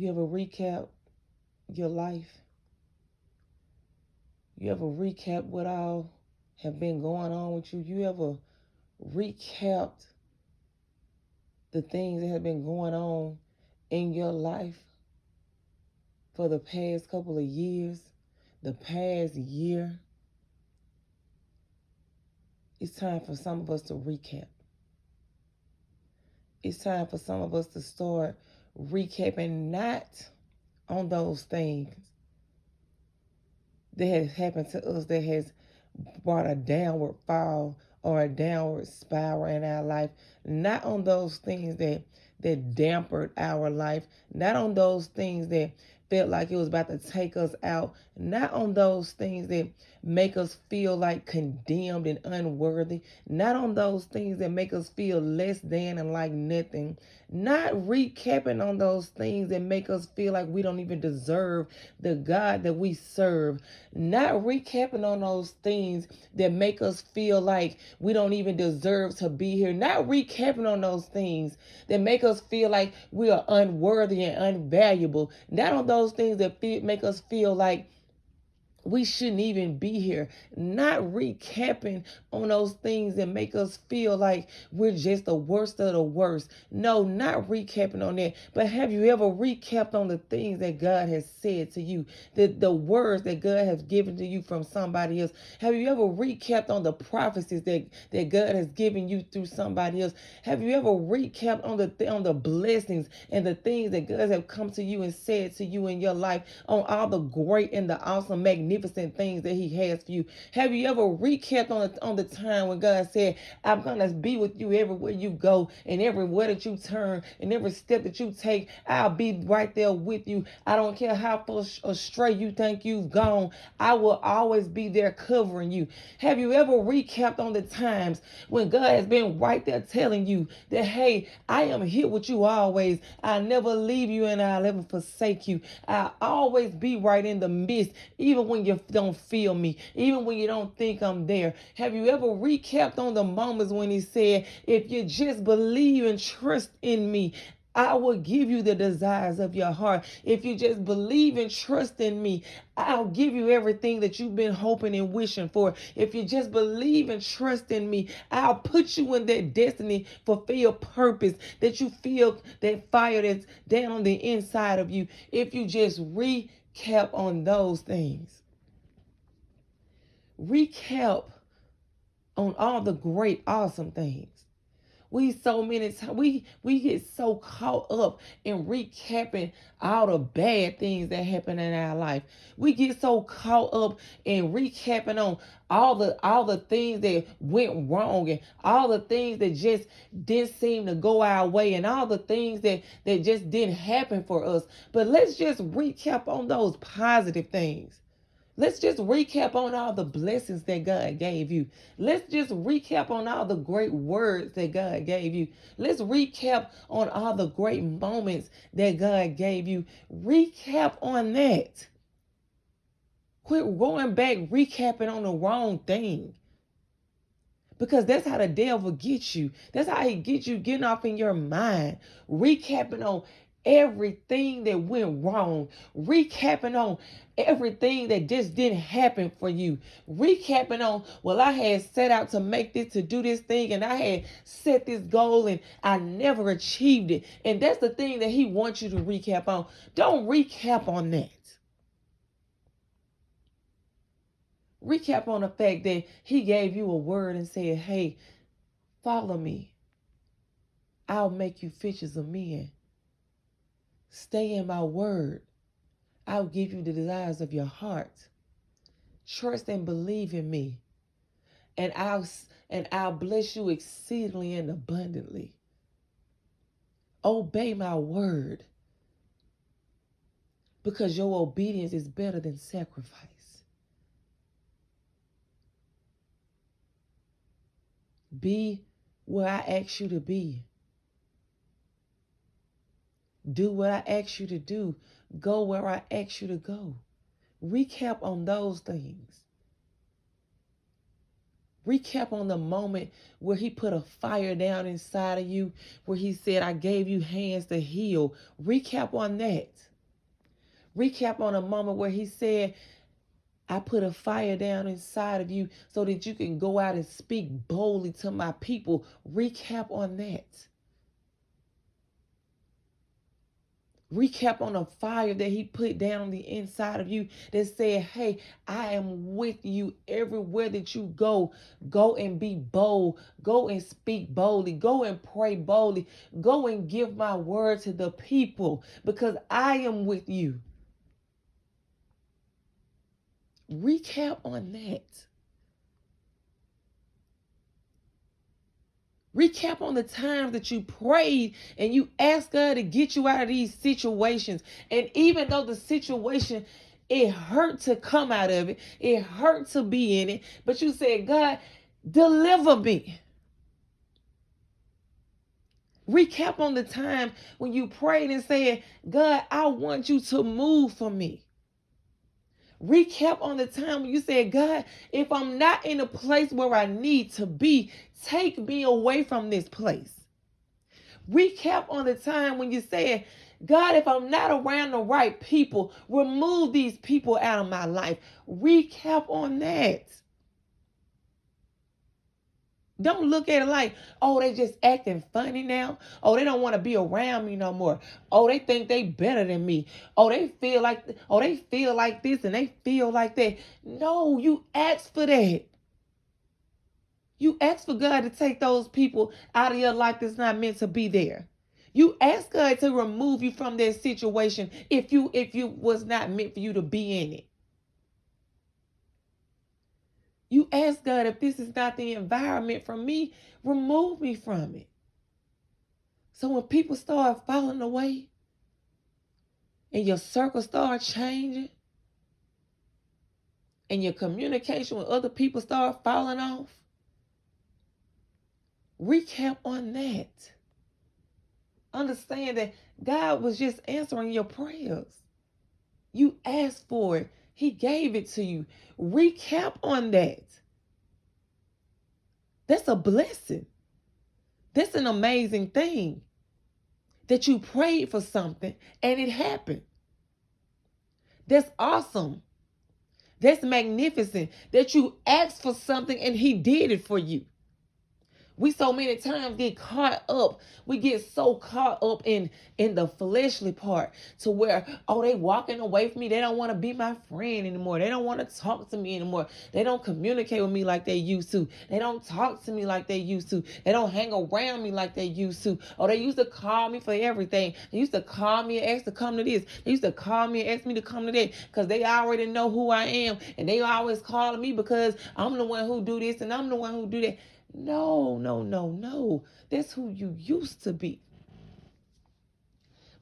You ever recap your life? You ever recap what all have been going on with you? You ever recapped the things that have been going on in your life for the past couple of years, the past year? It's time for some of us to recap. It's time for some of us to start recapping, not on those things that has happened to us that has brought a downward fall or a downward spiral in our life, not on those things that dampened our life, not on those things that felt like it was about to take us out, not on those things that make us feel like condemned and unworthy, not on those things that make us feel less than and like nothing, not recapping on those things that make us feel like we don't even deserve the God that we serve, not recapping on those things that make us feel like we don't even deserve to be here, not recapping on those things that make us feel like we are unworthy and unvaluable, not on those things that make us feel like we shouldn't even be here. Not recapping on those things that make us feel like we're just the worst of the worst. No, not recapping on that. But have you ever recapped on the things that God has said to you? The words that God has given to you from somebody else? Have you ever recapped on the prophecies that God has given you through somebody else? Have you ever recapped on the blessings and the things that God has come to you and said to you in your life, on all the great and the awesome, magnificent things that He has for you? Have you ever recapped on the time when God said, I'm gonna be with you everywhere you go, and everywhere that you turn, and every step that you take, I'll be right there with you. I don't care how far astray you think you've gone, I will always be there covering you. Have you ever recapped on the times when God has been right there telling you that, hey, I am here with you always. I'll never leave you and I'll never forsake you. I'll always be right in the midst, even when you don't feel me, even when you don't think I'm there. Have you ever recapped on the moments when He said, if you just believe and trust in me, I will give you the desires of your heart. If you just believe and trust in me, I'll give you everything that you've been hoping and wishing for. If you just believe and trust in me, I'll put you in that destiny, fulfill purpose, that you feel that fire that's down on the inside of you. If you just recap on those things, recap on all the great, awesome things. We so many times we get so caught up in recapping all the bad things that happen in our life. We get so caught up in recapping on all the things that went wrong, and all the things that just didn't seem to go our way, and all the things that just didn't happen for us. But let's just recap on those positive things. Let's just recap on all the blessings that God gave you. Let's just recap on all the great words that God gave you. Let's recap on all the great moments that God gave you. Recap on that. Quit going back recapping on the wrong thing. Because that's how the devil gets you. That's how he gets you getting off in your mind. Recapping on everything that went wrong. Recapping on everything that just didn't happen for you. Recapping on, well, I had set out to make this, to do this thing, and I had set this goal and I never achieved it. And that's the thing that he wants you to recap on. Don't recap on that. Recap on the fact that he gave you a word and said, hey, follow me. I'll make you fishers of men. Stay in my word. I'll give you the desires of your heart. Trust and believe in me. And I'll bless you exceedingly and abundantly. Obey my word. Because your obedience is better than sacrifice. Be where I ask you to be. Do what I ask you to do. Go where I ask you to go. Recap on those things. Recap on the moment where he put a fire down inside of you, where he said, I gave you hands to heal. Recap on that. Recap on a moment where he said, I put a fire down inside of you so that you can go out and speak boldly to my people. Recap on that. Recap on the fire that he put down on the inside of you that said, hey, I am with you everywhere that you go. Go and be bold. Go and speak boldly. Go and pray boldly. Go and give my word to the people because I am with you. Recap on that. Recap on the times that you prayed and you asked God to get you out of these situations. And even though the situation, it hurt to come out of it, it hurt to be in it, but you said, God, deliver me. Recap on the time when you prayed and said, God, I want you to move for me. Recap on the time when you said, God, if I'm not in a place where I need to be, take me away from this place. Recap on the time when you said, God, if I'm not around the right people, remove these people out of my life. Recap on that. Don't look at it like, oh, they just acting funny now. Oh, they don't want to be around me no more. Oh, they think they better than me. They feel like this and they feel like that. No, you asked for that. You asked for God to take those people out of your life that's not meant to be there. You asked God to remove you from that situation if you was not meant for you to be in it. You ask God, if this is not the environment for me, remove me from it. So when people start falling away and your circle start changing and your communication with other people start falling off, recap on that. Understand that God was just answering your prayers. You asked for it. He gave it to you. Recap on that. That's a blessing. That's an amazing thing that you prayed for something and it happened. That's awesome. That's magnificent that you asked for something and he did it for you. We so many times get caught up. We get so caught up in the fleshly part to where, oh, they walking away from me. They don't want to be my friend anymore. They don't want to talk to me anymore. They don't communicate with me like they used to. They don't talk to me like they used to. They don't hang around me like they used to. Oh, they used to call me for everything. They used to call me and ask to come to this. They used to call me and ask me to come to that because they already know who I am. And they always calling me because I'm the one who do this and I'm the one who do that. No, no, no, no. That's who you used to be.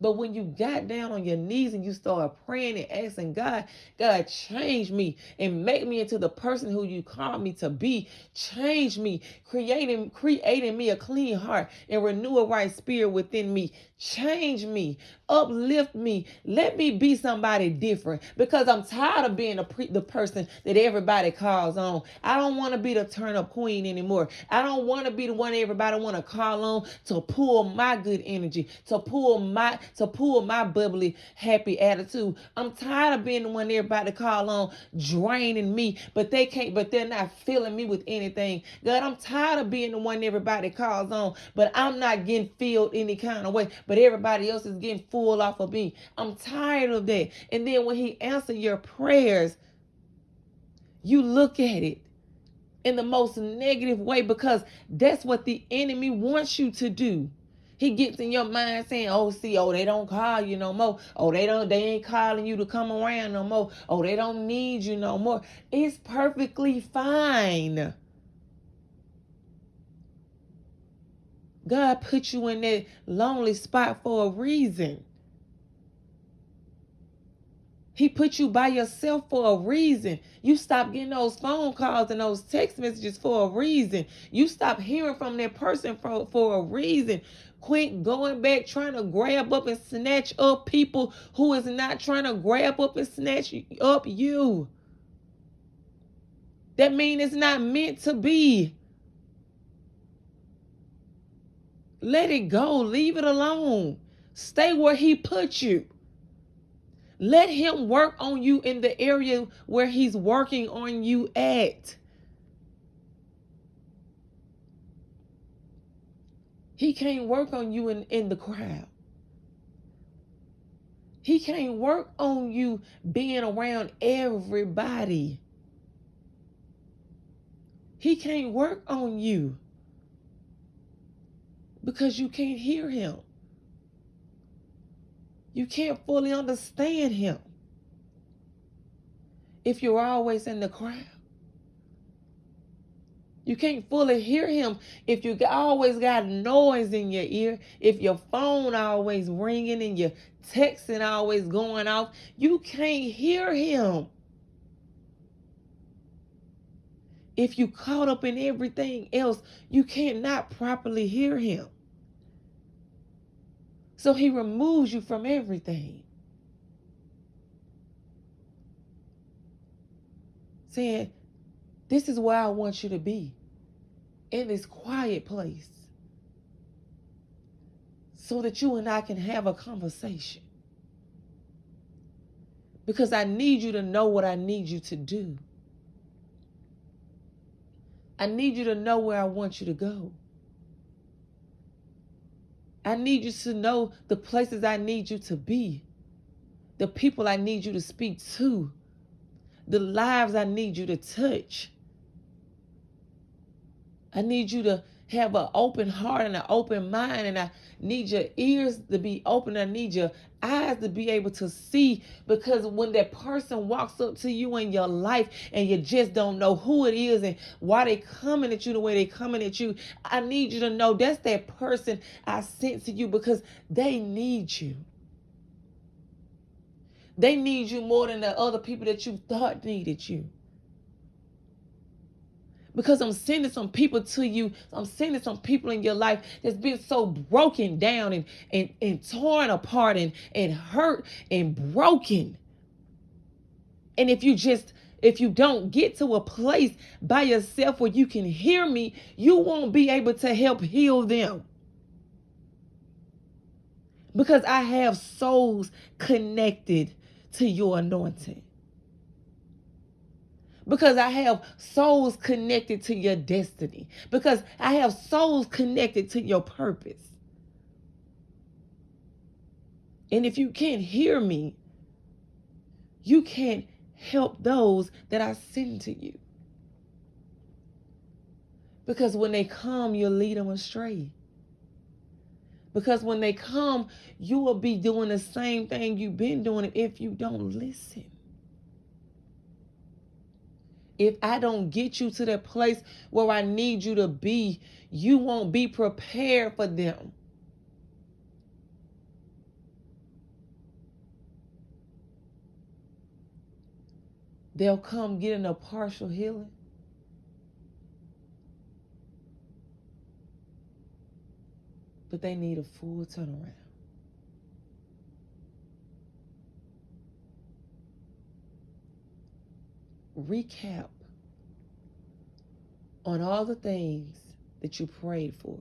But when you got down on your knees and you started praying and asking God, God, change me and make me into the person who you called me to be. Change me, creating me a clean heart and renew a right spirit within me. Change me, uplift me. Let me be somebody different because I'm tired of being the person that everybody calls on. I don't want to be the turn up queen anymore. I don't want to be the one everybody want to call on to pull my good energy, to pull my bubbly, happy attitude. I'm tired of being the one everybody call on, draining me, but they're not filling me with anything. God, I'm tired of being the one everybody calls on, but I'm not getting filled any kind of way, but everybody else is getting full off of me. I'm tired of that. And then when he answers your prayers, you look at it in the most negative way because that's what the enemy wants you to do. He gets in your mind saying, oh, see, oh, they don't call you no more. Oh, they ain't calling you to come around no more. Oh, they don't need you no more. It's perfectly fine. God put you in that lonely spot for a reason. He put you by yourself for a reason. You stop getting those phone calls and those text messages for a reason. You stop hearing from that person for a reason. Quit going back trying to grab up and snatch up people who is not trying to grab up and snatch up you. That means it's not meant to be. Let it go. Leave it alone. Stay where he put you. Let him work on you in the area where he's working on you at. He can't work on you in the crowd. He can't work on you being around everybody. He can't work on you because you can't hear him. You can't fully understand him if you're always in the crowd. You can't fully hear him if you always got noise in your ear, if your phone always ringing and your texting always going off. You can't hear him if you caught up in everything else. You cannot properly hear him. So he removes you from everything, saying, this is where I want you to be, in this quiet place, so that you and I can have a conversation. Because I need you to know what I need you to do. I need you to know where I want you to go. I need you to know the places I need you to be, the people I need you to speak to, the lives I need you to touch. I need you to have an open heart and an open mind, and I need your ears to be open. I need your eyes to be able to see, because when that person walks up to you in your life and you just don't know who it is and why they coming at you the way they coming at you, I need you to know that's that person I sent to you because they need you. They need you more than the other people that you thought needed you. Because I'm sending some people to you. I'm sending some people in your life that's been so broken down and torn apart and hurt and broken. And if you don't get to a place by yourself where you can hear me, you won't be able to help heal them. Because I have souls connected to your anointing. Because I have souls connected to your destiny. Because I have souls connected to your purpose. And if you can't hear me, you can't help those that I send to you. Because when they come, you'll lead them astray. Because when they come, you will be doing the same thing you've been doing if you don't listen. If I don't get you to that place where I need you to be, you won't be prepared for them. They'll come getting a partial healing. But they need a full turnaround. Recap on all the things that you prayed for,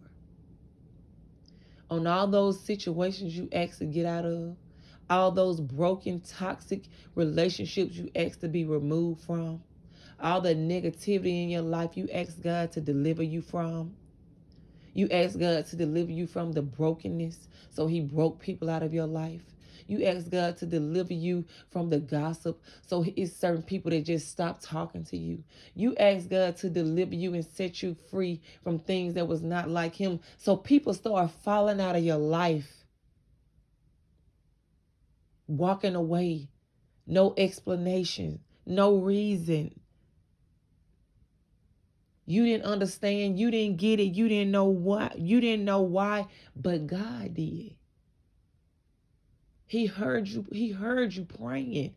on all those situations you asked to get out of, all those broken, toxic relationships you asked to be removed from, all the negativity in your life you asked God to deliver you from. You asked God to deliver you from the brokenness, so he broke people out of your life. You asked God to deliver you from the gossip, so it's certain people that just stop talking to you. You asked God to deliver you and set you free from things that was not like him, so people start falling out of your life, walking away, no explanation, no reason. You didn't understand, you didn't get it, you didn't know why, but God did. He heard you praying.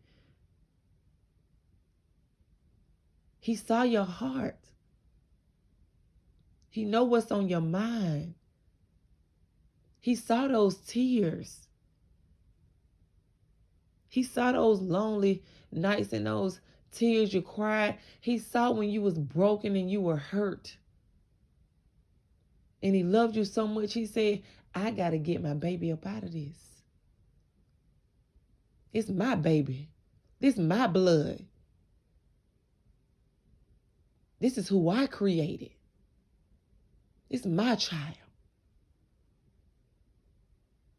He saw your heart. He know what's on your mind. He saw those tears. He saw those lonely nights and those tears you cried. He saw when you was broken and you were hurt. And he loved you so much, he said, I got to get my baby up out of this. It's my baby. This is my blood. This is who I created. It's my child.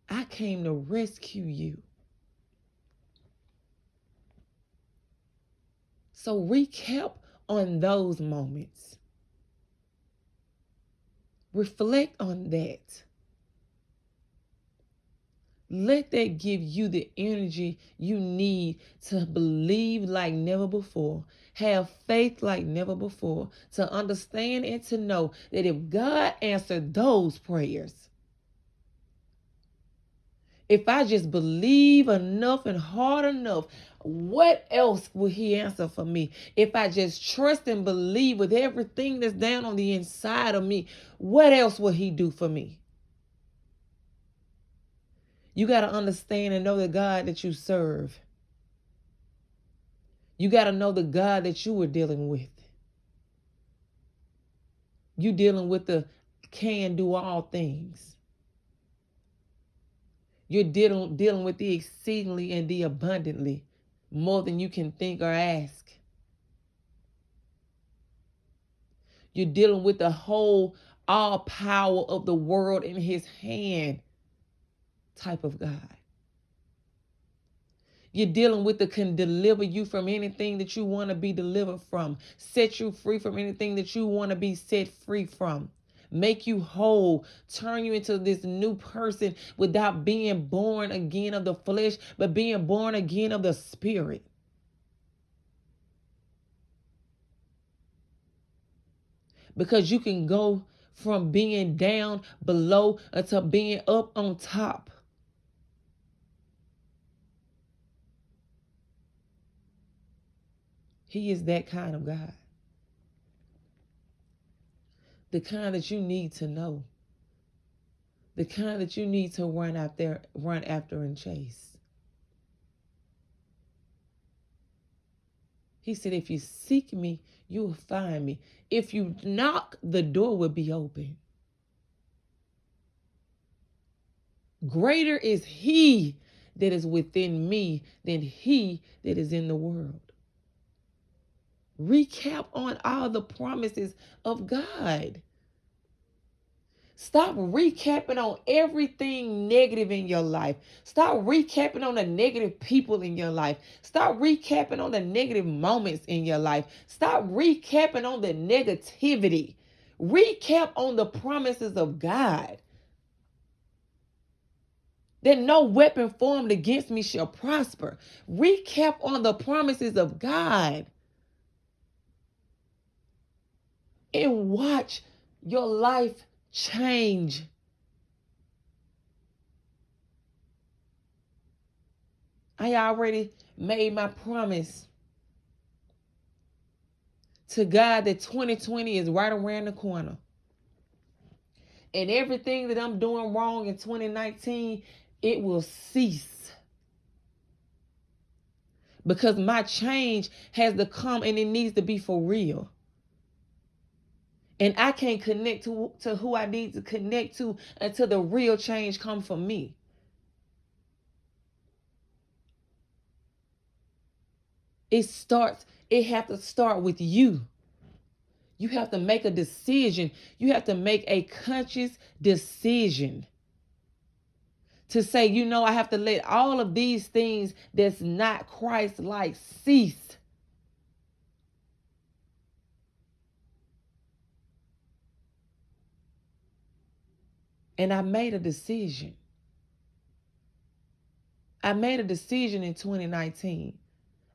I came to rescue you. So recap on those moments. Reflect on that. Let that give you the energy you need to believe like never before, have faith like never before, to understand and to know that if God answered those prayers, if I just believe enough and hard enough, what else will he answer for me? If I just trust and believe with everything that's down on the inside of me, what else will he do for me? You got to understand and know the God that you serve. You got to know the God that you were dealing with. You dealing with the can do all things. You're dealing with the exceedingly and the abundantly, more than you can think or ask. You're dealing with the whole all power of the world in his hand type of God. You're dealing with the can deliver you from anything that you want to be delivered from, set you free from anything that you want to be set free from, make you whole, turn you into this new person without being born again of the flesh, but being born again of the spirit. Because you can go from being down below until being up on top. He is that kind of God. The kind that you need to know. The kind that you need to run after and chase. He said, if you seek me, you will find me. If you knock, the door will be open. Greater is he that is within me than he that is in the world. Recap on all the promises of God. Stop recapping on everything negative in your life. Stop recapping on the negative people in your life. Stop recapping on the negative moments in your life. Stop recapping on the negativity. Recap on the promises of God. That no weapon formed against me shall prosper. Recap on the promises of God. And watch your life change. I already made my promise to God that 2020 is right around the corner. And everything that I'm doing wrong in 2019, it will cease. Because my change has to come and it needs to be for real. And I can't connect to who I need to connect to until the real change comes from me. It has to start with you. You have to make a decision. You have to make a conscious decision to say, I have to let all of these things that's not Christ-like cease. And I made a decision. I made a decision in 2019.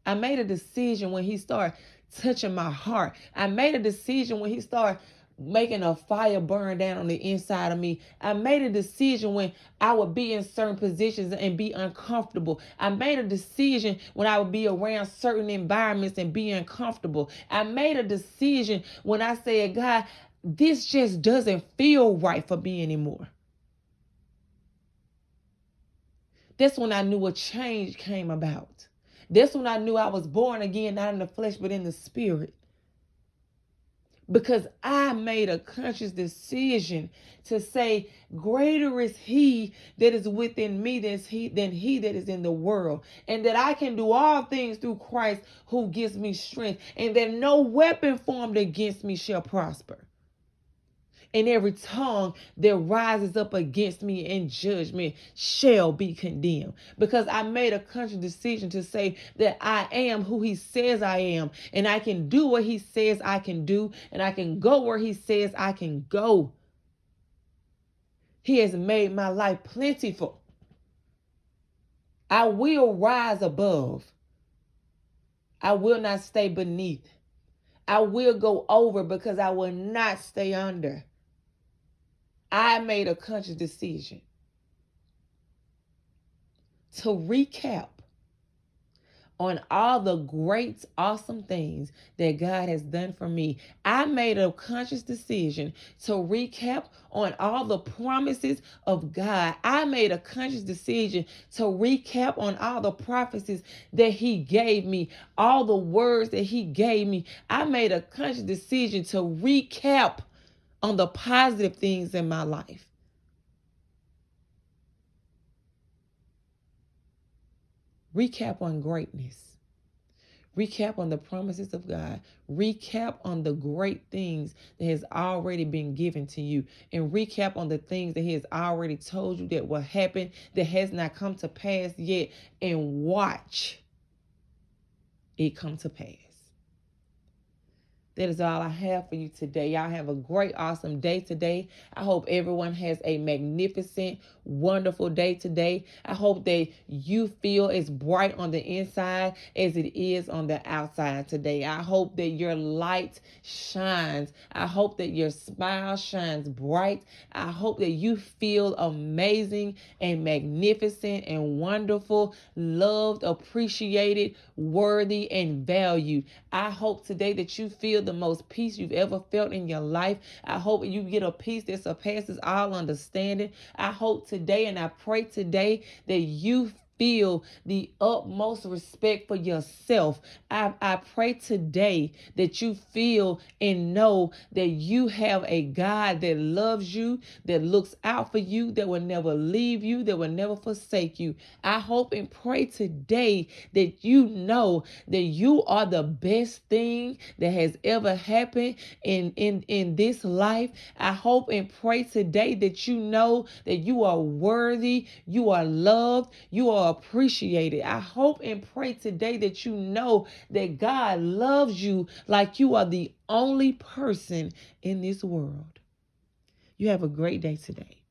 I made a decision when he started touching my heart. I made a decision when he started making a fire burn down on the inside of me. I made a decision when I would be in certain positions and be uncomfortable. I made a decision when I would be around certain environments and be uncomfortable. I made a decision when I said, God, this just doesn't feel right for me anymore. That's when I knew a change came about. That's when I knew I was born again, not in the flesh, but in the spirit. because I made a conscious decision to say, greater is he that is within me than he that is in the world. And that I can do all things through Christ who gives me strength. And that no weapon formed against me shall prosper. And every tongue that rises up against me in judgment shall be condemned. Because I made a conscious decision to say that I am who he says I am. And I can do what he says I can do. And I can go where he says I can go. He has made my life plentiful. I will rise above. I will not stay beneath. I will go over because I will not stay under. I made a conscious decision to recap on all the great, awesome things that God has done for me. I made a conscious decision to recap on all the promises of God. I made a conscious decision to recap on all the prophecies that he gave me, all the words that he gave me. I made a conscious decision to recap on the positive things in my life. Recap on greatness. Recap on the promises of God. Recap on the great things that has already been given to you. And recap on the things that he has already told you that will happen, that has not come to pass yet. And watch it come to pass. That is all I have for you today. Y'all have a great, awesome day today. I hope everyone has a magnificent, wonderful day today. I hope that you feel as bright on the inside as it is on the outside today. I hope that your light shines. I hope that your smile shines bright. I hope that you feel amazing and magnificent and wonderful, loved, appreciated, worthy, and valued. I hope today that you feel the most peace you've ever felt in your life. I hope you get a peace that surpasses all understanding. I hope today and I pray today that you feel the utmost respect for yourself. I pray today that you feel and know that you have a God that loves you, that looks out for you, that will never leave you, that will never forsake you. I hope and pray today that you know that you are the best thing that has ever happened in this life. I hope and pray today that you know that you are worthy, you are loved, you are appreciated. I hope and pray today that you know that God loves you like you are the only person in this world. You have a great day today.